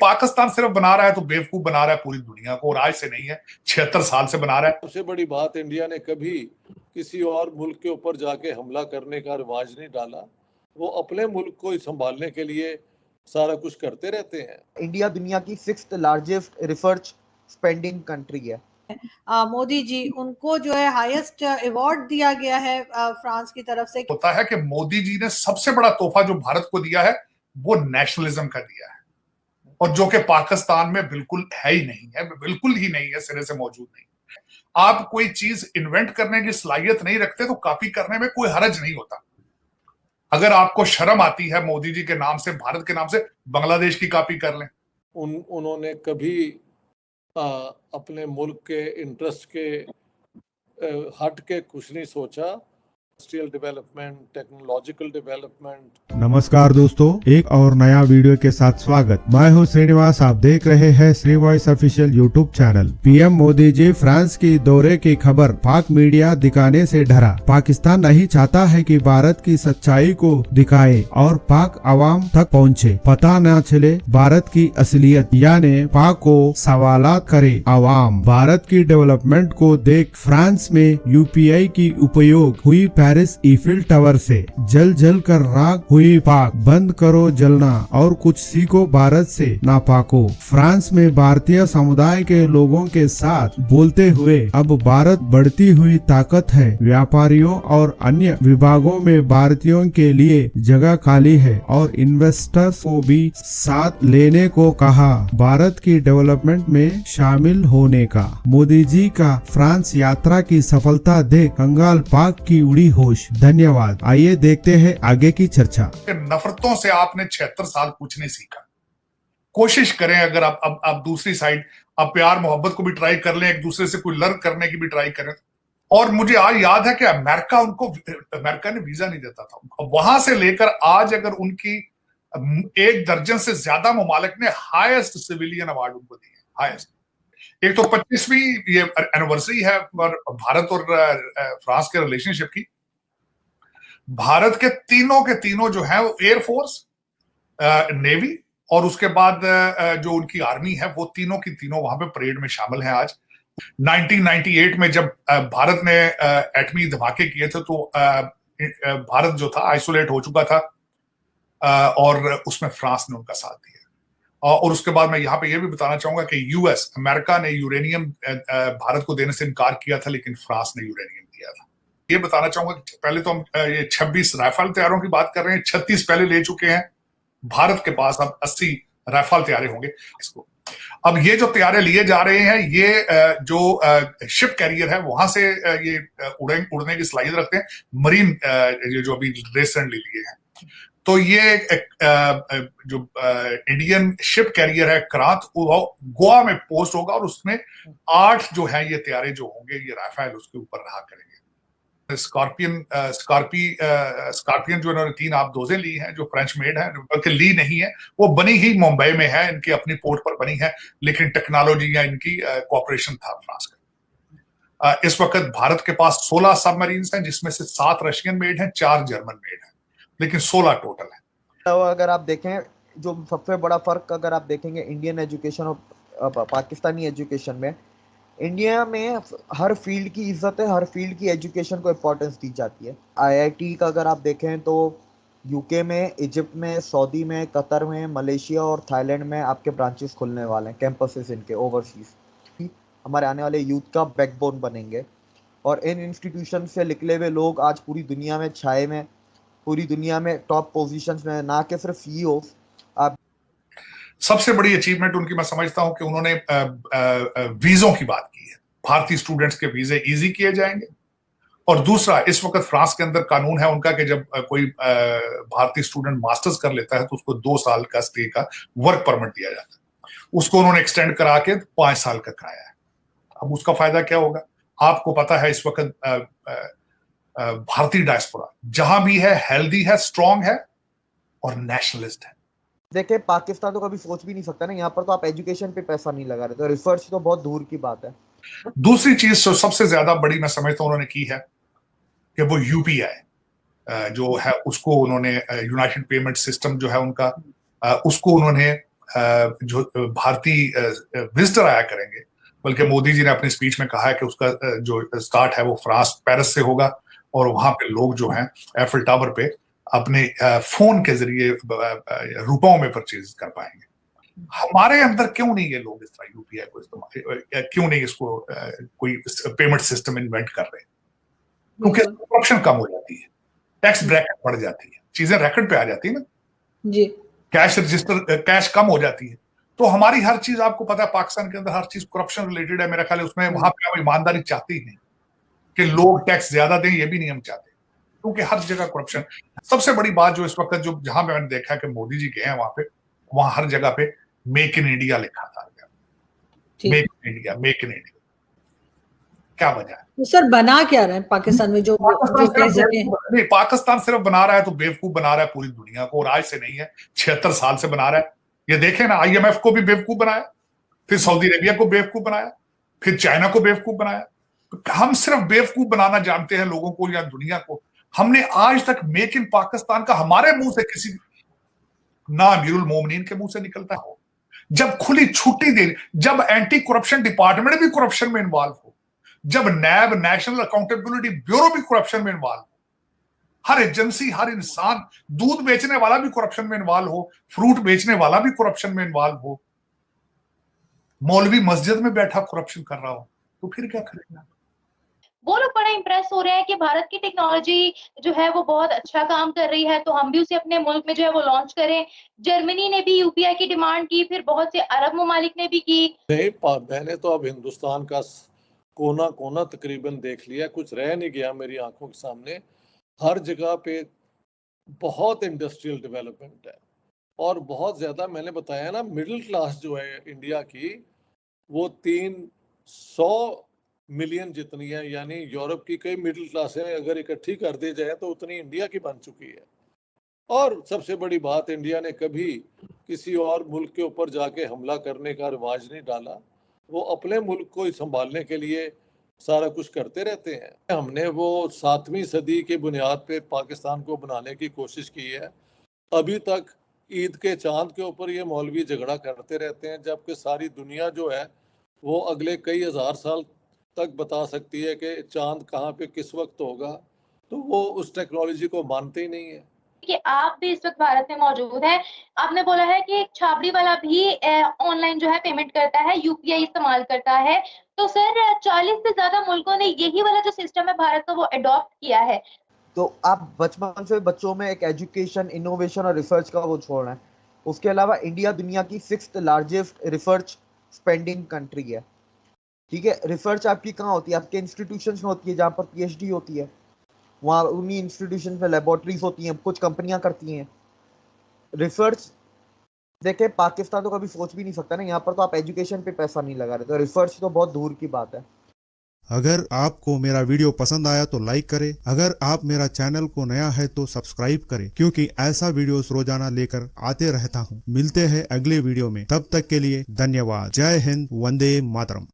पाकिस्तान सिर्फ बना रहा है तो बेवकूफ बना रहा है पूरी दुनिया को, और आज से नहीं है, 76 साल से बना रहा है। सबसे बड़ी बात, इंडिया ने कभी किसी और मुल्क के ऊपर जाके हमला करने का रिवाज नहीं डाला। वो अपने मुल्क को संभालने के लिए सारा कुछ करते रहते हैं। इंडिया दुनिया की 6th largest research spending country है। मोदी जी, उनको जो है हाईएस्ट अवार्ड दिया गया है फ्रांस की तरफ से। होता है कि मोदी जी ने सबसे बड़ा तोहफा जो भारत को दिया है वो नेशनलिज्म का दिया है, और जो कि पाकिस्तान में बिल्कुल है ही नहीं है, बिल्कुल ही नहीं है, सिरे से मौजूद नहीं। आप कोई चीज इन्वेंट करने की सलाहियत नहीं रखते तो कॉपी करने में कोई हर्ज नहीं होता। अगर आपको शर्म आती है मोदी जी के नाम से, भारत के नाम से, बांग्लादेश की कॉपी कर लें। उन्होंने कभी अपने मुल्क के इंटरेस्ट के हट के कुछ नहीं सोचा। Industrial development, technological development. नमस्कार दोस्तों, एक और नया वीडियो के साथ स्वागत। मैं हूं श्रीनिवास, आप देख रहे हैं Shri voice official YouTube channel. PM Modi ji France की दौरे की खबर पाक मीडिया दिखाने से डरा। पाकिस्तान नहीं चाहता है कि भारत की सच्चाई को दिखाए और पाक आवाम तक पहुंचे, पता न चले भारत की असलियत, यानी पाक को सवालात करे आवाम। भारत की डेवलपमेंट को देख फ्रांस में यूपीआई की उपयोग हुई, पेरिस ईफिल टावर से जल जल कर राख हुई पाक। बंद करो जलना और कुछ सीखो भारत से नापाको। फ्रांस में भारतीय समुदाय के लोगों के साथ बोलते हुए, अब भारत बढ़ती हुई ताकत है, व्यापारियों और अन्य विभागों में भारतीयों के लिए जगह खाली है और इन्वेस्टर्स को भी साथ लेने को कहा, भारत की डेवलपमेंट में शामिल होने का। मोदी जी का फ्रांस यात्रा की सफलता देख कंगाल पाक की उड़ी होश। धन्यवाद। आइए देखते हैं आगे की चर्चा। नफरतों से आपने 76 साल कुछ नहीं सीखा। कोशिश करें, अगर आप दूसरी साइड, आप प्यार मोहब्बत को भी ट्राई कर लें, एक दूसरे से कोई लर्न करने की भी ट्राई करें। और मुझे आज याद है कि अमेरिका ने वीजा नहीं देता था। वहां से लेकर आज अगर उनकी 1 दर्जन से ज्यादा ममालिक ने हाईएस्ट सिविलियन अवार्ड उनको दिए, हाईएस्ट। एक तो 25वीं ये एनिवर्सरी है भारत और फ्रांस के रिलेशनशिप की। भारत के तीनों जो है वो एयरफोर्स, नेवी और उसके बाद जो उनकी आर्मी है, वो तीनों की तीनों वहां पे परेड में शामिल हैं आज। 1998 में जब भारत ने एटमी धमाके किए थे तो भारत जो था आइसोलेट हो चुका था, और उसमें फ्रांस ने उनका साथ दिया। और उसके बाद मैं यहाँ पे ये भी बताना चाहूंगा कि यूएस, अमेरिका ने यूरेनियम भारत को देने से इनकार किया था, लेकिन फ्रांस ने यूरेनियम दिया था। ये बताना चाहूंगा कि पहले तो हम ये 26 राइफल तैयारों की बात कर रहे हैं, 36 पहले ले चुके हैं। भारत के पास अब 80 राइफल तैयारे होंगे इसको। अब ये जो तैयारे लिए जा रहे हैं, ये जो शिप कैरियर है वहां से ये उड़ने की सलाहियत रखते हैं। मरीन जो अभी रिसेंटली लिए हैं, तो ये जो इंडियन शिप कैरियर है क्रांत, गोवा में पोस्ट होगा, और उसमें 8 जो है ये तैयारे जो होंगे, ये राफेल उसके ऊपर रहा करेंगे। स्कॉर्पियन जो इन्होंने 3 आप-2 ली हैं, जो फ्रेंच मेड है, बल्कि ली नहीं है, वो बनी ही मुंबई में है, इनकी अपनी पोर्ट पर बनी है, लेकिन टेक्नोलॉजी या इनकी कोऑपरेशन था फ्रांस का। इस वक्त भारत के पास 16 सबमरीन्स हैं, जिसमें से 7 रशियन मेड हैं, 4 जर्मन मेड हैं, लेकिन 16 टोटल है। तो अगर आप देखें, जो सबसे बड़ा फर्क अगर आप देखेंगे इंडियन एजुकेशन और पाकिस्तानी एजुकेशन में, इंडिया में हर फील्ड की इज्जत है, हर फील्ड की एजुकेशन को इम्पोर्टेंस दी जाती है। आईआईटी का अगर आप देखें तो यूके में, इजिप्ट में, सऊदी में, कतर में, मलेशिया और थाईलैंड में आपके ब्रांचेस खुलने वाले हैं, कैंपसेस इनके ओवरसीज। हमारे आने वाले यूथ का बैकबोन बनेंगे, और इन इंस्टीट्यूशन से निकले हुए लोग आज पूरी दुनिया में छाए में, पूरी दुनिया में टॉप पोजीशंस में, ना कि सिर्फ सीईओ। सबसे बड़ी अचीवमेंट उनकी मैं समझता हूं कि उन्होंने वीजों की बात की है। भारतीय स्टूडेंट्स के वीजे इजी किए जाएंगे। और दूसरा, इस वक्त फ्रांस के अंदर कानून है उनका कि जब कोई भारतीय स्टूडेंट मास्टर्स कर लेता है तो उसको 2 साल का स्टे का वर्क परमिट दिया जाता है। उसको उन्होंने एक्सटेंड करा के 5 साल का कराया है। अब उसका फायदा क्या होगा? आपको पता है इस वक्त भारतीय डायस्पोरा जहां भी है, हेल्दी है, स्ट्रांग है और नेशनलिस्ट है। देखिए, पाकिस्तान तो कभी सोच भी नहीं सकता ना, यहाँ पर तो आप एजुकेशन पे पैसा नहीं लगा रहे, तो रिसर्च तो बहुत दूर की बात है। दूसरी चीज जो सबसे ज्यादा बड़ी मैं समझता हूं उन्होंने की है कि वो यूपीआई जो है उसको उन्होंने, यूनाइटेड पेमेंट सिस्टम जो है उनका, उसको उन्होंने जो भारतीय विजिटर आया करेंगे, बल्कि मोदी जी ने अपनी स्पीच में कहा है कि उसका जो स्टार्ट है वो फ्रांस पेरिस से होगा और वहां पे लोग जो हैं एफिल टावर पे अपने फोन के जरिए रुपयों में परचेज कर पाएंगे। हमारे अंदर क्यों नहीं ये लोग इस तरह यूपीआई को इस्तेमाल, क्यों नहीं इसको कोई पेमेंट सिस्टम इन्वेंट कर रहे? क्योंकि करप्शन कम हो जाती है, टैक्स ब्रैकेट बढ़ जाती है, चीजें रैकेट पे आ जाती है ना जी, कैश रजिस्टर, कैश कम हो जाती है। तो हमारी हर चीज, आपको पता है पाकिस्तान के अंदर हर चीज करप्शन रिलेटेड है। मेरा ख्याल है उसमें वहां पे हम ईमानदारी चाहते ही नहीं कि लोग टैक्स ज्यादा दें, ये भी नहीं हम चाहते, क्योंकि हर जगह करप्शन। सबसे बड़ी बात जो इस वक्त जो जहां पे मैंने देखा कि मोदी जी गए हैं वहां हर जगह पे मेक इन इंडिया लिखा था, make in India, make in India. क्या वजह है? तो सर बना क्या रहे हैं पाकिस्तान में जो कह सके? नहीं, पाकिस्तान सिर्फ बना रहा है तो बेवकूफ बना रहा है पूरी दुनिया को, और आज से नहीं है, 76 साल से बना रहा है। ये देखें ना, IMF को भी बेवकूफ बनाया, फिर सऊदी अरेबिया को बेवकूफ बनाया, फिर चाइना को बेवकूफ बनाया। हम सिर्फ बेवकूफ बनाना जानते हैं लोगों को या दुनिया को। हमने आज तक मेक इन पाकिस्तान का हमारे मुंह से किसी, ना अमीरुल मोमिनीन के मुंह से निकलता हो, जब खुली छुट्टी दे, जब एंटी करप्शन डिपार्टमेंट भी करप्शन में इन्वॉल्व हो, जब नैब नेशनल अकाउंटेबिलिटी ब्यूरो भी करप्शन में इन्वॉल्व हो, हर एजेंसी, हर इंसान, दूध बेचने वाला भी करप्शन में इन्वॉल्व हो, फ्रूट बेचने वाला भी करप्शन में इन्वॉल्व हो, मौलवी मस्जिद में बैठा करप्शन कर रहा हो, तो फिर क्या करेंगे? वो लोग बड़ा इंप्रेस हो रहे हैं कि भारत की टेक्नोलॉजी जो है वो बहुत अच्छा काम कर रही है, तो हम भी उसे अपने मुल्क में जो है वो लॉन्च करें। जर्मनी ने भी यूपीआई की डिमांड की, फिर बहुत से अरब ममालिक ने भी की। नहीं, मैंने तो अब हिंदुस्तान का कोना कोना तकरीबन देख लिया, कुछ रह नहीं गया मेरी आंखों के सामने। हर जगह पे बहुत इंडस्ट्रियल डेवलपमेंट है और बहुत ज्यादा, मैंने बताया ना, मिडिल क्लास जो है इंडिया की वो 300 मिलियन जितनी है, यानी यूरोप की कई मिडिल क्लासें अगर इकट्ठी कर दी जाए तो उतनी इंडिया की बन चुकी है। और सबसे बड़ी बात, इंडिया ने कभी किसी और मुल्क के ऊपर जाके हमला करने का रिवाज नहीं डाला। वो अपने मुल्क को संभालने के लिए सारा कुछ करते रहते हैं। हमने वो 7वीं सदी के बुनियाद पे पाकिस्तान को बनाने की कोशिश की है। अभी तक ईद के चांद के ऊपर ये मौलवी झगड़ा करते रहते हैं, जबकि सारी दुनिया जो है वो अगले कई हजार साल तक बता सकती है कि चांद कहाँ पे किस वक्त होगा, तो वो उस टेक्नोलॉजी को मानते ही नहीं है। कि आप भी इस वक्त भारत में मौजूद हैं, आपने बोला है कि एक छाबड़ी वाला भी ऑनलाइन जो है पेमेंट करता है, यूपीआई इस्तेमाल करता है, तो सर 40 से ज्यादा मुल्कों ने यही वाला जो सिस्टम है भारत का वो अडॉप्ट किया है। तो आप बचपन से बच्चों में एक एजुकेशन, इनोवेशन और रिसर्च का वो छोड़ रहे हैं। उसके अलावा इंडिया दुनिया की 6th largest research spending country है। ठीक है, रिसर्च आपकी कहाँ होती है? आपके इंस्टीट्यूशंस में होती है, जहाँ पर PhD होती है, वहाँ उन्हीं इंस्टीट्यूशन में लेबोरेटरीज होती हैं, कुछ कंपनियां करती हैं रिसर्च। देखे, पाकिस्तान तो कभी सोच भी नहीं सकता ना, यहाँ पर तो आप एजुकेशन पे पैसा नहीं लगा रहे, तो रिसर्च तो बहुत दूर की बात है। अगर आपको मेरा वीडियो पसंद आया तो लाइक करें, अगर आप मेरा चैनल को नया है तो सब्सक्राइब करें, क्योंकि ऐसा वीडियोस रोजाना लेकर आते रहता हूँ। मिलते हैं अगले वीडियो में, तब तक के लिए धन्यवाद। जय हिंद, वंदे मातरम।